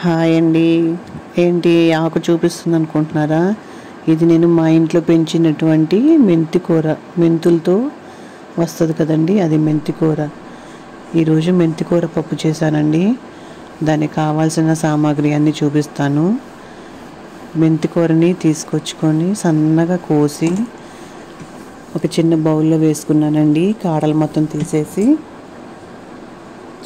Hi అండి. ఏంటి ఆకు చూపిస్తుంది అనుకుంటున్నారా? ఇది నేను మా ఇంట్లో పెంచినటువంటి మెంతి కూర. మెంతులతో వస్తుంది కదండి, అది మెంతి కూర. ఈరోజు మెంతి కూర పప్పు చేశానండి. దానికి కావాల్సిన సామాగ్రి అన్నీ చూపిస్తాను. మెంతి కూరని తీసుకొచ్చుకొని సన్నగా కోసి ఒక చిన్న బౌల్లో వేసుకున్నానండి. కాడలు మొత్తం తీసేసి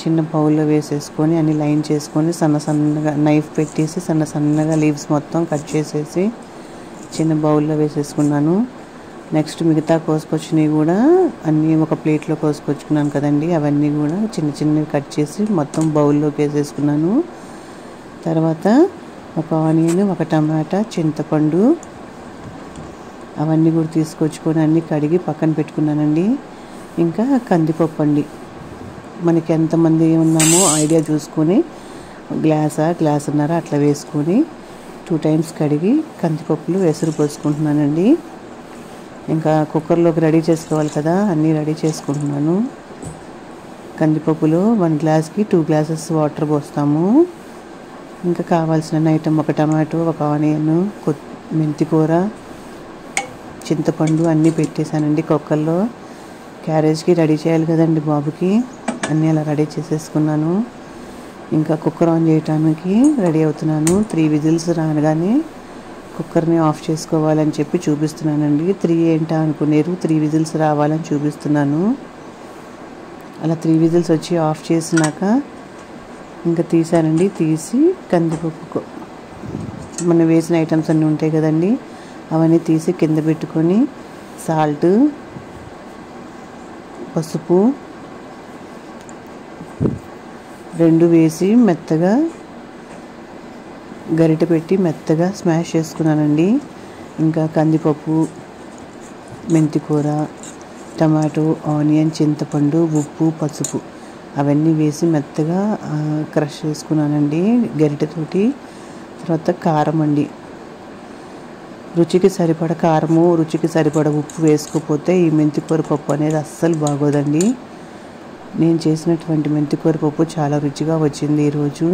చిన్న బౌల్లో వేసేసుకొని అన్ని లైన్ చేసుకొని సన్నగా నైఫ్ పెట్టేసి సన్నగా లీవ్స్ మొత్తం కట్ చేసేసి చిన్న బౌల్లో వేసేసుకున్నాను. నెక్స్ట్ మిగతా కోసుకొచ్చినవి కూడా అన్నీ ఒక ప్లేట్లో కోసుకొచ్చుకున్నాను కదండి, అవన్నీ కూడా చిన్నవి కట్ చేసి మొత్తం బౌల్లోకి వేసేసుకున్నాను. తర్వాత ఒక ఆనియన్, ఒక టమాటా, చింతపండు అవన్నీ కూడా తీసుకొచ్చుకొని అన్నీ కడిగి పక్కన పెట్టుకున్నానండి. ఇంకా కందిపప్పు అండి, మనకి ఎంతమంది ఉన్నామో ఐడియా చూసుకొని గ్లాసున్నర అట్లా వేసుకొని 2 times కడిగి కందిపప్పులు వెసురు పోసుకుంటున్నానండి. ఇంకా కుక్కర్లోకి రెడీ చేసుకోవాలి కదా, అన్నీ రెడీ చేసుకుంటున్నాను. కందిపప్పులో 1 glassకి 2 glasses వాటర్ పోస్తాము. ఇంకా కావాల్సిన ఐటమ్ ఒక టమాటో, ఒక ఆనియన్, మెంతి కూర, చింతపండు అన్నీ పెట్టేశానండి కుక్కర్లో. క్యారేజ్కి రెడీ చేయాలి కదండి బాబుకి, అన్నీ అలా రెడీ చేసేసుకున్నాను. ఇంకా కుక్కర్ ఆన్ చేయడానికి రెడీ అవుతున్నాను. 3 whistles రాగానే కుక్కర్ని ఆఫ్ చేసుకోవాలని చెప్పి చూపిస్తున్నానండి. 3 ఏంటా అనుకునేరు, 3 whistles రావాలని చూపిస్తున్నాను. అలా 3 whistles వచ్చి ఆఫ్ చేసినాక ఇంకా తీసానండి. తీసి కందిపప్పు మనం వేసిన ఐటమ్స్ అన్నీ ఉంటాయి కదండి, అవన్నీ తీసి కింద పెట్టుకొని సాల్ట్, పసుపు 2 వేసి మెత్తగా గరిటె పెట్టి మెత్తగా స్మాష్ చేసుకున్నానండి. ఇంకా కందిపప్పు, మెంతి కూర, టమాటో, ఆనియన్, చింతపండు, ఉప్పు, పసుపు అవన్నీ వేసి మెత్తగా క్రష్ చేసుకున్నానండి గరిటెతోటి. తర్వాత కారం అండి, రుచికి సరిపడ కారము, రుచికి సరిపడ ఉప్పు వేసుకోకపోతే ఈ మెంతికూర పప్పు అనేది అస్సలు బాగోదండి. నేను చేసినటువంటి మెంతికూర పప్పు చాలా రుచిగా వచ్చింది ఈరోజు.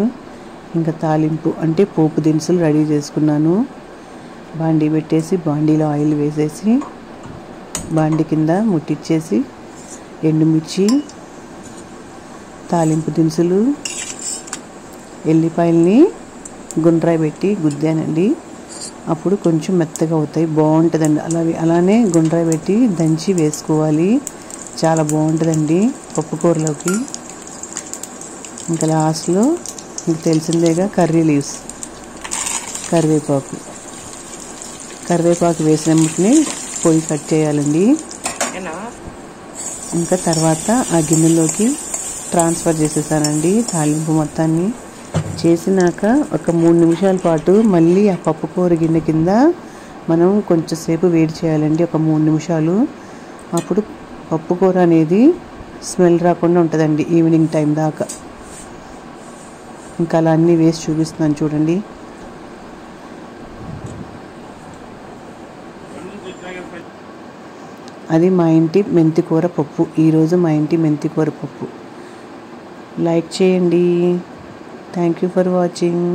ఇంకా తాలింపు అంటే పోపు దినుసులు రెడీ చేసుకున్నాను. బాండీ పెట్టేసి బాండీలో ఆయిల్ వేసేసి బాండీ కింద ముట్టించేసి ఎండుమిర్చి, తాలింపు దినుసులు, ఎల్లిపాయల్ని గుండ్రాయి పెట్టి గుద్దానండి. అప్పుడు కొంచెం మెత్తగా అవుతాయి, బాగుంటుందండి. అలానే గుండ్రాయి పెట్టి దంచి వేసుకోవాలి, చాలా బాగుంటుందండి పప్పు కూరలోకి. ఇంకా లాస్ట్లో మీకు తెలిసిందేగా కర్రీ లీవ్స్, కరివేపాకు వేసిన ముట్టిని పొయ్యి కట్ చేయాలండి. ఇంకా తర్వాత ఆ గిన్నెలోకి ట్రాన్స్ఫర్ చేసేసానండి తాలింపు మొత్తాన్ని. చేసినాక ఒక 3 నిమిషాల పాటు మళ్ళీ ఆ పప్పు కూర గిన్నె కింద మనం కొంచెంసేపు వేడి చేయాలండి, ఒక 3 నిమిషాలు. అప్పుడు పప్పు కూర అనేది స్మెల్ రాకుండా ఉంటుందండి ఈవినింగ్ టైం దాకా. ఇంకా అలా అన్నీ వేసి చూపిస్తున్నాను చూడండి. అది మా ఇంటి మెంతికూర పప్పు. ఈరోజు మా ఇంటి మెంతికూర పప్పు. లైక్ చేయండి. Thank you for watching.